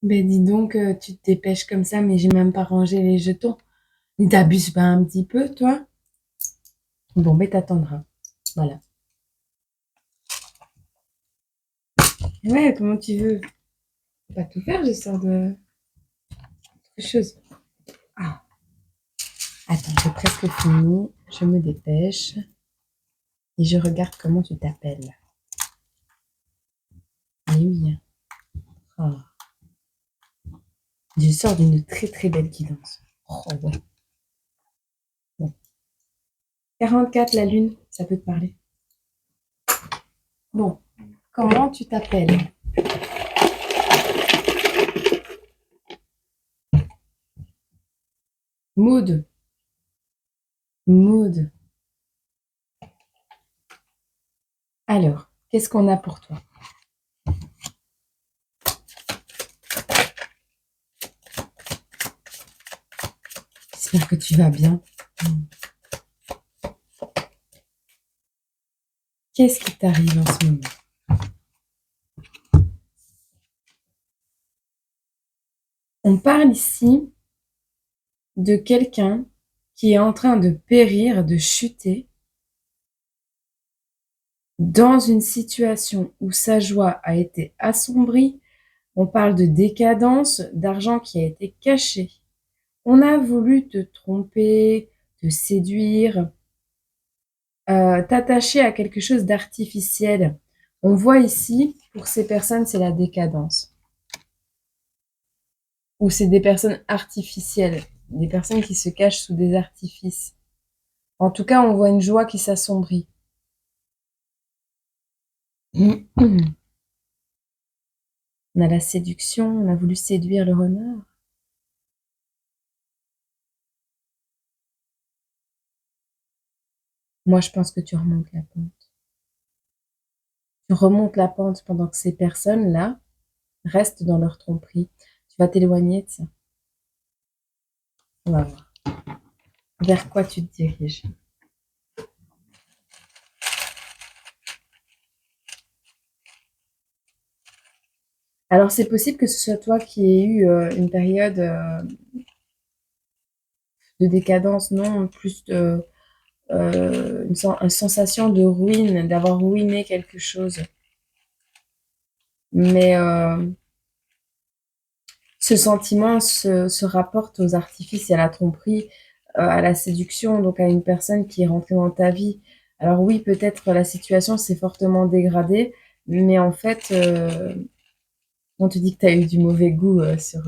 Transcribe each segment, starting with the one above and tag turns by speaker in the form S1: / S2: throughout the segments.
S1: Ben dis donc, tu te dépêches comme ça, mais j'ai même pas rangé les jetons. Mais t'abuses pas un petit peu, toi? Bon, ben t'attendras. Voilà. Ouais, comment tu veux? Faut pas tout faire, je sors de quelque chose. Ah, attends, j'ai presque fini. Je me dépêche et je regarde comment tu t'appelles. Mais oui. Ah, je sors d'une très très belle guidance. Oh ouais. Bon. 44, la lune, ça peut te parler. Bon, comment tu t'appelles? Mood. Mood. Alors, qu'est-ce qu'on a pour toi? J'espère que tu vas bien. Qu'est-ce qui t'arrive en ce moment? On parle ici de quelqu'un qui est en train de périr, de chuter dans une situation où sa joie a été assombrie. On parle de décadence, d'argent qui a été caché. On a voulu te tromper, te séduire, t'attacher à quelque chose d'artificiel. On voit ici, pour ces personnes, c'est la décadence. Ou c'est des personnes artificielles, des personnes qui se cachent sous des artifices. En tout cas, on voit une joie qui s'assombrit. On a la séduction, on a voulu séduire le renard. Moi, je pense que tu remontes la pente. Tu remontes la pente pendant que ces personnes-là restent dans leur tromperie. Tu vas t'éloigner de ça. On va voir. Vers quoi tu te diriges? Alors, c'est possible que ce soit toi qui aies eu une période de décadence, non, plus de, une sensation de ruine, d'avoir ruiné quelque chose. Mais ce sentiment se rapporte aux artifices et à la tromperie, à la séduction, donc à une personne qui est rentrée dans ta vie. Alors oui, peut-être la situation s'est fortement dégradée, mais en fait, on te dit que tu as eu du mauvais goût sur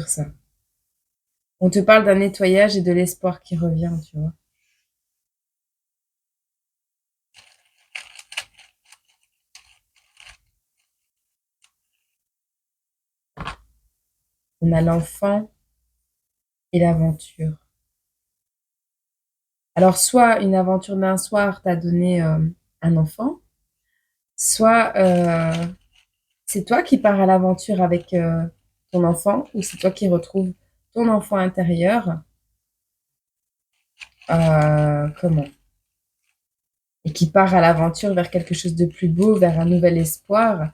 S1: ça. On te parle d'un nettoyage et de l'espoir qui revient, tu vois. On a l'enfant et l'aventure. Alors, soit une aventure d'un soir t'a donné un enfant, soit c'est toi qui pars à l'aventure avec ton enfant, ou c'est toi qui retrouves ton enfant intérieur, comment? Et qui part à l'aventure vers quelque chose de plus beau, vers un nouvel espoir.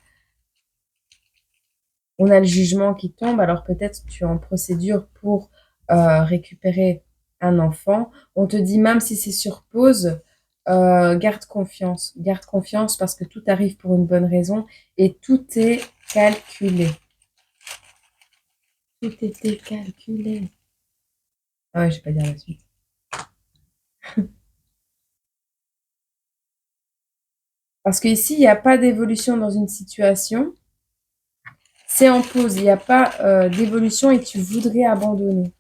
S1: On a le jugement qui tombe, alors peut-être tu es en procédure pour récupérer un enfant. On te dit même si c'est sur pause, garde confiance parce que tout arrive pour une bonne raison et tout est calculé. Tout était calculé. Ah ouais, je vais pas dire la suite. Parce qu'ici, il n'y a pas d'évolution dans une situation. C'est en pause, il n'y a pas d'évolution et tu voudrais abandonner.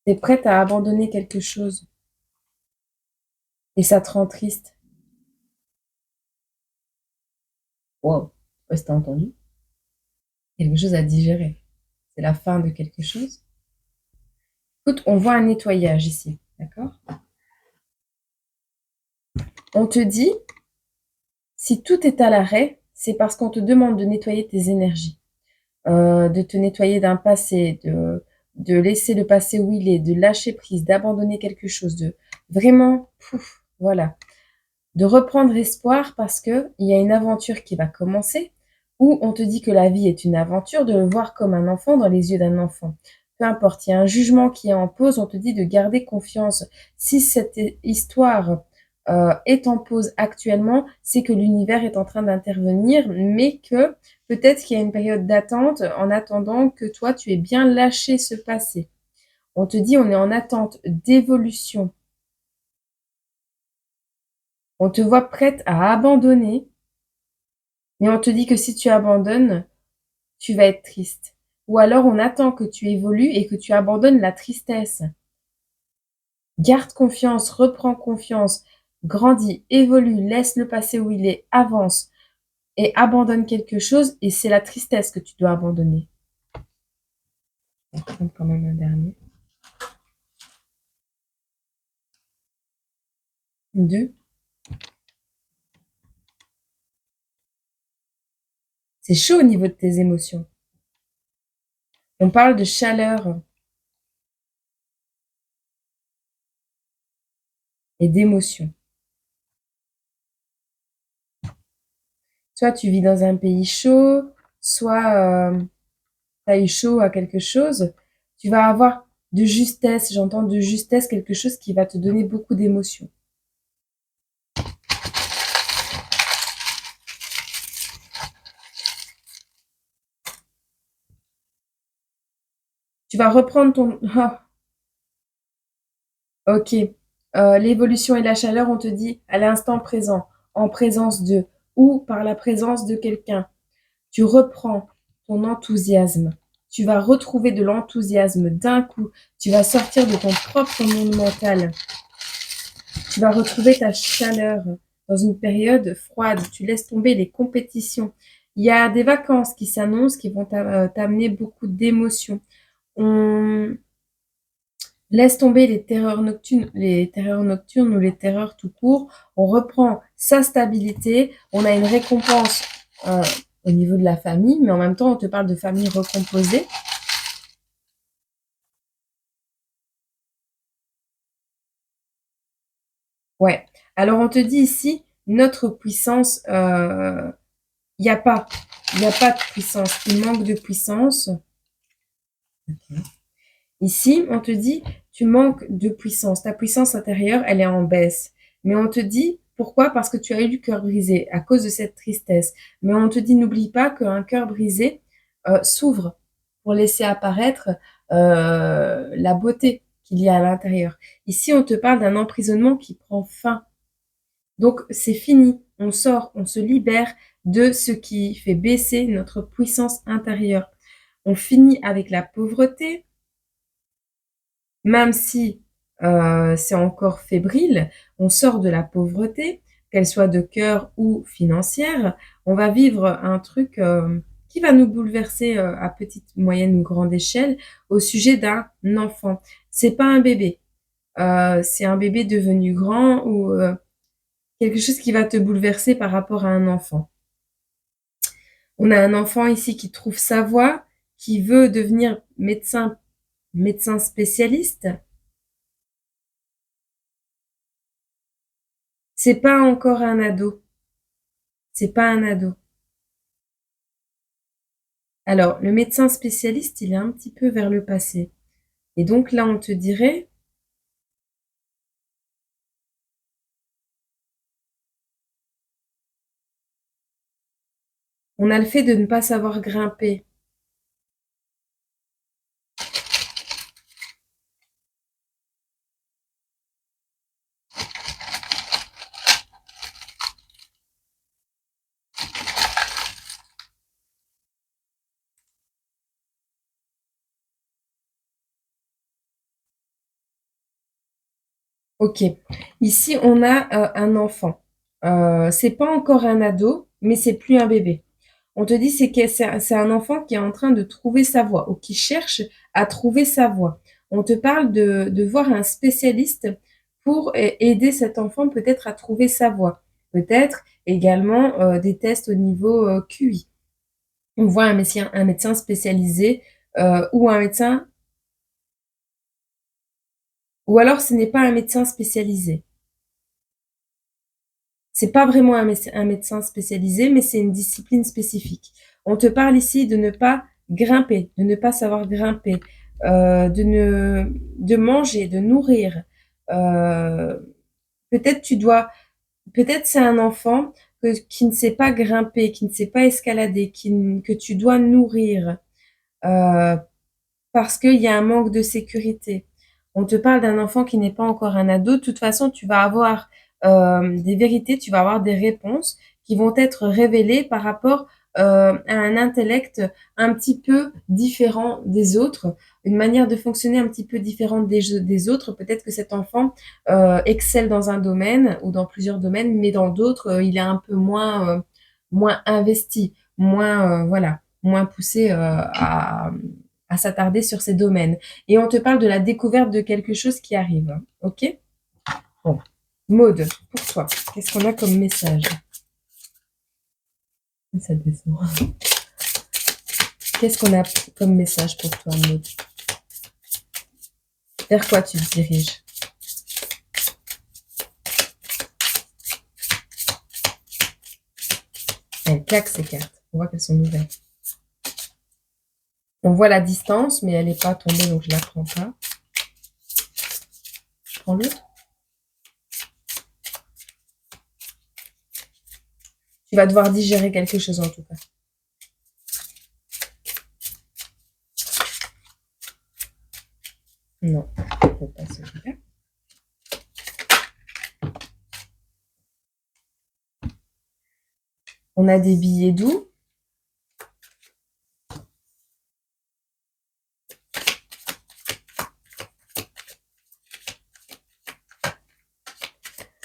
S1: Tu es prête à abandonner quelque chose et ça te rend triste. Wow, je sais pas si t'as entendu. Quelque chose à digérer. C'est la fin de quelque chose. Écoute, on voit un nettoyage ici, d'accord? On te dit, si tout est à l'arrêt, c'est parce qu'on te demande de nettoyer tes énergies, de te nettoyer d'un passé, de laisser le passé où il est, de lâcher prise, d'abandonner quelque chose, de vraiment, pouf, voilà. de reprendre espoir parce qu'il y a une aventure qui va commencer, ou on te dit que la vie est une aventure, de le voir comme un enfant dans les yeux d'un enfant. Peu importe, il y a un jugement qui est en pause, on te dit de garder confiance. Si cette histoire est en pause actuellement, c'est que l'univers est en train d'intervenir, mais que peut-être qu'il y a une période d'attente en attendant que toi, tu aies bien lâché ce passé. On te dit on est en attente d'évolution. On te voit prête à abandonner, mais on te dit que si tu abandonnes, tu vas être triste. Ou alors on attend que tu évolues et que tu abandonnes la tristesse. Garde confiance, reprends confiance, grandis, évolue, laisse le passé où il est, avance et abandonne quelque chose et c'est la tristesse que tu dois abandonner. On va prendre quand même un dernier. 2. C'est chaud au niveau de tes émotions. On parle de chaleur et d'émotion. Soit tu vis dans un pays chaud, soit tu as eu chaud à quelque chose. Tu vas avoir de justesse, j'entends de justesse, quelque chose qui va te donner beaucoup d'émotion. Tu vas reprendre ton... Ok. L'évolution et la chaleur, on te dit à l'instant présent, en présence de, ou par la présence de quelqu'un. Tu reprends ton enthousiasme. Tu vas retrouver de l'enthousiasme d'un coup. Tu vas sortir de ton propre monde mental. Tu vas retrouver ta chaleur dans une période froide. Tu laisses tomber les compétitions. Il y a des vacances qui s'annoncent qui vont t'amener beaucoup d'émotions. On laisse tomber les terreurs nocturnes ou les terreurs tout court. On reprend sa stabilité. On a une récompense au niveau de la famille, mais en même temps, on te parle de famille recomposée. Ouais. Alors, on te dit ici, notre puissance, il n'y a pas. Il n'y a pas de puissance. Il manque de puissance. Okay. Ici, on te dit, tu manques de puissance. Ta puissance intérieure, elle est en baisse. Mais on te dit, pourquoi? Parce que tu as eu le cœur brisé à cause de cette tristesse. Mais on te dit, n'oublie pas qu'un cœur brisé s'ouvre pour laisser apparaître la beauté qu'il y a à l'intérieur. Ici, on te parle d'un emprisonnement qui prend fin. Donc, c'est fini. On sort, on se libère de ce qui fait baisser notre puissance intérieure. On finit avec la pauvreté, même si c'est encore fébrile, on sort de la pauvreté, qu'elle soit de cœur ou financière. On va vivre un truc qui va nous bouleverser à petite, moyenne ou grande échelle au sujet d'un enfant. C'est pas un bébé, c'est un bébé devenu grand ou quelque chose qui va te bouleverser par rapport à un enfant. On a un enfant ici qui trouve sa voie, qui veut devenir médecin spécialiste. C'est pas encore un ado. C'est pas un ado. Alors, le médecin spécialiste, il est un petit peu vers le passé. Et donc là, on te dirait, on a le fait de ne pas savoir grimper. Ok. Ici, on a un enfant. C'est pas encore un ado, mais c'est plus un bébé. On te dit c'est un enfant qui est en train de trouver sa voie ou qui cherche à trouver sa voie. On te parle de voir un spécialiste pour aider cet enfant peut-être à trouver sa voie. Peut-être également des tests au niveau QI. On voit un médecin spécialisé ou un médecin, ou alors ce n'est pas un médecin spécialisé. C'est pas vraiment un médecin spécialisé, mais c'est une discipline spécifique. On te parle ici de ne pas grimper, de ne pas savoir grimper, de manger, de nourrir. Euh, peut-être tu dois, peut-être c'est un enfant qui ne sait pas grimper, qui ne sait pas escalader, que tu dois nourrir. Euh, parce qu'il y a un manque de sécurité. On te parle d'un enfant qui n'est pas encore un ado. De toute façon, tu vas avoir des vérités, tu vas avoir des réponses qui vont être révélées par rapport à un intellect un petit peu différent des autres, une manière de fonctionner un petit peu différente des autres. Peut-être que cet enfant excelle dans un domaine ou dans plusieurs domaines, mais dans d'autres, il est un peu moins investi, moins, voilà, moins poussé à s'attarder sur ces domaines. Et on te parle de la découverte de quelque chose qui arrive. Ok? Bon. Maude, pour toi, qu'est-ce qu'on a comme message? Ça descend. Qu'est-ce qu'on a comme message pour toi, Maude? Vers quoi tu te diriges? Elle claque ces cartes. On voit qu'elles sont nouvelles. On voit la distance, mais elle n'est pas tombée, donc je ne la prends pas. Je prends l'autre. Tu vas devoir digérer quelque chose en tout cas. Non, je ne peux pas celui-là. On a des billets doux.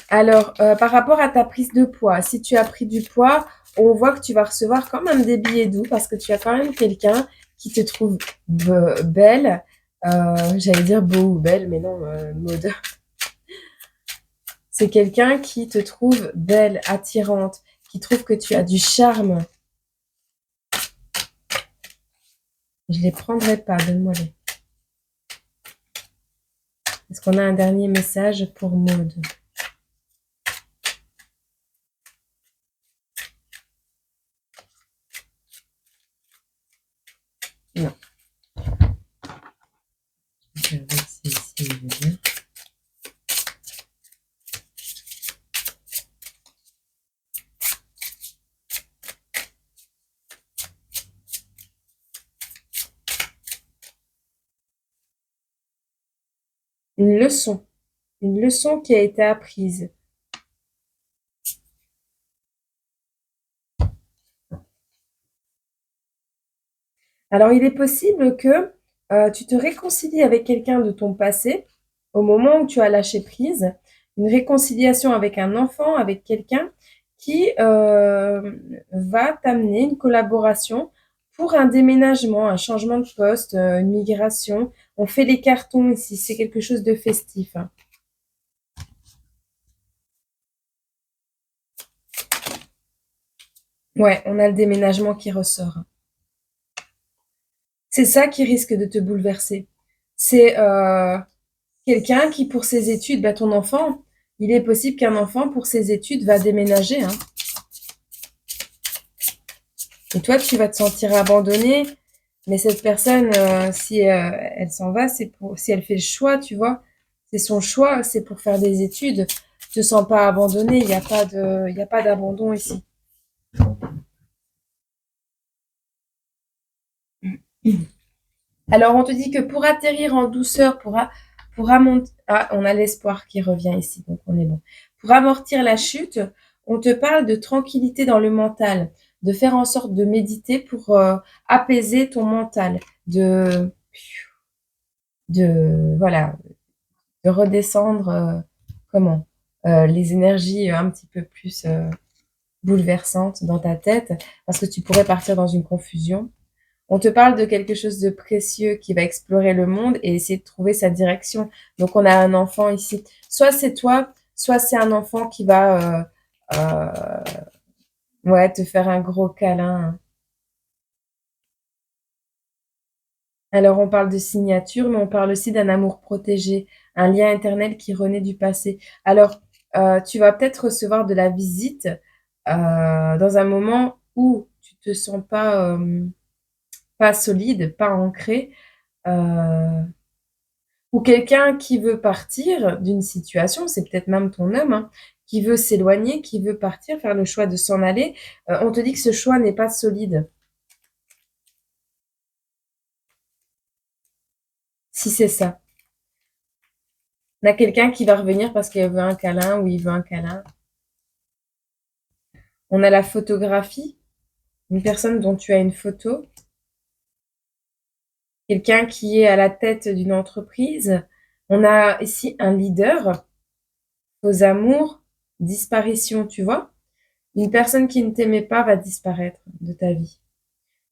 S1: Alors, par rapport à ta prise de poids, si tu as pris du poids, on voit que tu vas recevoir quand même des billets doux parce que tu as quand même quelqu'un qui te trouve belle. J'allais dire beau ou belle, mais non, mode. C'est quelqu'un qui te trouve belle, attirante, qui trouve que tu as du charme. Je les prendrai pas, donne-moi-les. Est-ce qu'on a un dernier message pour Maud? Non. Je vais voir si ici il veut bien. Une leçon qui a été apprise. Alors, il est possible que tu te réconcilies avec quelqu'un de ton passé au moment où tu as lâché prise, une réconciliation avec un enfant, avec quelqu'un qui va t'amener une collaboration pour un déménagement, un changement de poste, une migration. On fait les cartons ici, c'est quelque chose de festif, hein. Ouais, on a le déménagement qui ressort. C'est ça qui risque de te bouleverser. C'est quelqu'un qui, pour ses études, bah, ton enfant, il est possible qu'un enfant, pour ses études, va déménager, hein. Et toi, tu vas te sentir abandonné. Mais cette personne, si elle s'en va, c'est pour, si elle fait le choix, tu vois, c'est son choix, c'est pour faire des études. Tu te sens pas abandonné, il y a pas d'abandon ici. Alors, on te dit que pour atterrir en douceur, ah, on a l'espoir qui revient ici, donc on est bon. Pour amortir la chute, on te parle de tranquillité dans le mental, de faire en sorte de méditer pour apaiser ton mental, voilà, de redescendre, comment, les énergies un petit peu plus bouleversantes dans ta tête, parce que tu pourrais partir dans une confusion. On te parle de quelque chose de précieux qui va explorer le monde et essayer de trouver sa direction. Donc, on a un enfant ici. Soit c'est toi, soit c'est un enfant qui va ouais, te faire un gros câlin. Alors, on parle de signature, mais on parle aussi d'un amour protégé, un lien éternel qui renaît du passé. Alors, tu vas peut-être recevoir de la visite dans un moment où tu te sens pas solide, pas ancré, euh, ou quelqu'un qui veut partir d'une situation, c'est peut-être même ton homme, hein, qui veut s'éloigner, qui veut partir, faire le choix de s'en aller. On te dit que ce choix n'est pas solide. Si c'est ça. On a quelqu'un qui va revenir parce qu'il veut un câlin ou il veut un câlin. On a la photographie, une personne dont tu as une photo, quelqu'un qui est à la tête d'une entreprise. On a ici un leader, faux amours, disparition, tu vois. Une personne qui ne t'aimait pas va disparaître de ta vie.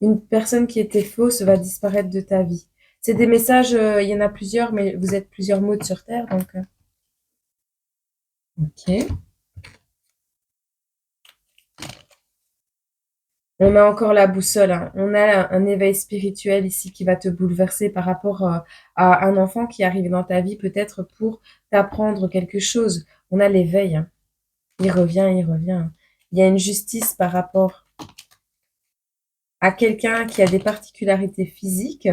S1: Une personne qui était fausse va disparaître de ta vie. C'est des messages, il y en a plusieurs, mais vous êtes plusieurs mots sur Terre, donc... Ok. On a encore la boussole, hein. On a un éveil spirituel ici qui va te bouleverser par rapport à un enfant qui arrive dans ta vie, peut-être pour t'apprendre quelque chose. On a l'éveil, hein. Il revient, il revient. Il y a une justice par rapport à quelqu'un qui a des particularités physiques.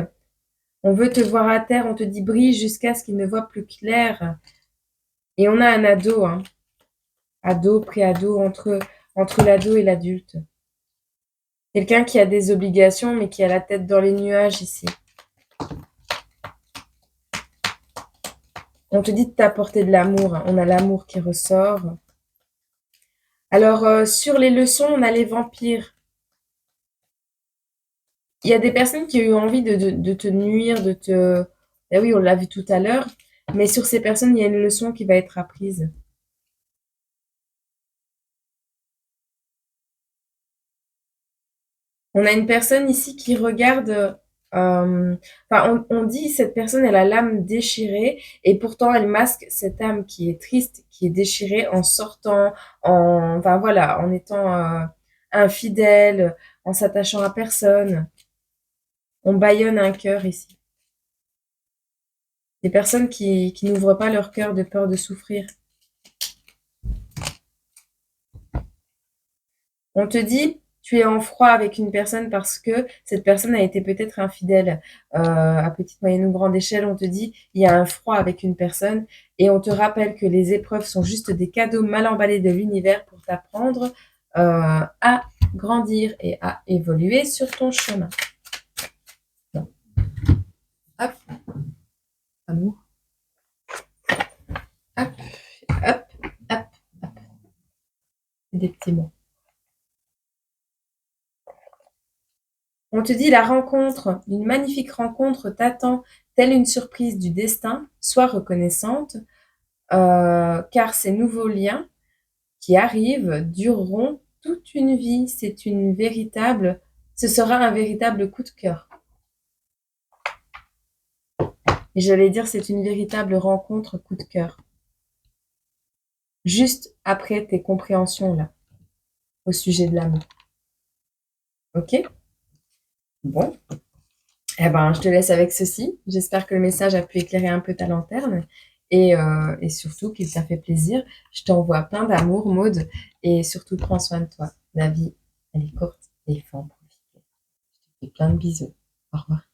S1: On veut te voir à terre, on te dit brille jusqu'à ce qu'il ne voit plus clair. Et on a un ado, hein. Ado, pré-ado, entre l'ado et l'adulte. Quelqu'un qui a des obligations, mais qui a la tête dans les nuages ici. On te dit de t'apporter de l'amour, hein. On a l'amour qui ressort. Alors, sur les leçons, on a les vampires. Il y a des personnes qui ont eu envie de te nuire, de te... Eh oui, on l'a vu tout à l'heure. Mais sur ces personnes, il y a une leçon qui va être apprise. On a une personne ici qui regarde. Enfin, on dit cette personne, elle a l'âme déchirée et pourtant elle masque cette âme qui est triste, qui est déchirée en sortant, enfin voilà, en étant infidèle, en s'attachant à personne. On bâillonne un cœur ici. Des personnes qui n'ouvrent pas leur cœur de peur de souffrir. On te dit, tu es en froid avec une personne parce que cette personne a été peut-être infidèle. À petite, moyenne ou grande échelle, on te dit, il y a un froid avec une personne et on te rappelle que les épreuves sont juste des cadeaux mal emballés de l'univers pour t'apprendre à grandir et à évoluer sur ton chemin. Bon. Hop, amour. Hop, hop, hop, hop. Des petits mots. On te dit la rencontre, une magnifique rencontre t'attend, telle une surprise du destin. Sois reconnaissante, car ces nouveaux liens qui arrivent dureront toute une vie. Ce sera un véritable coup de cœur. Et j'allais dire, c'est une véritable rencontre coup de cœur. Juste après tes compréhensions là, au sujet de l'amour. Ok? Bon. Eh ben, je te laisse avec ceci. J'espère que le message a pu éclairer un peu ta lanterne et surtout qu'il t'a fait plaisir. Je t'envoie plein d'amour, Maude, et surtout prends soin de toi. La vie, elle est courte et il faut en profiter. Je te fais plein de bisous. Au revoir.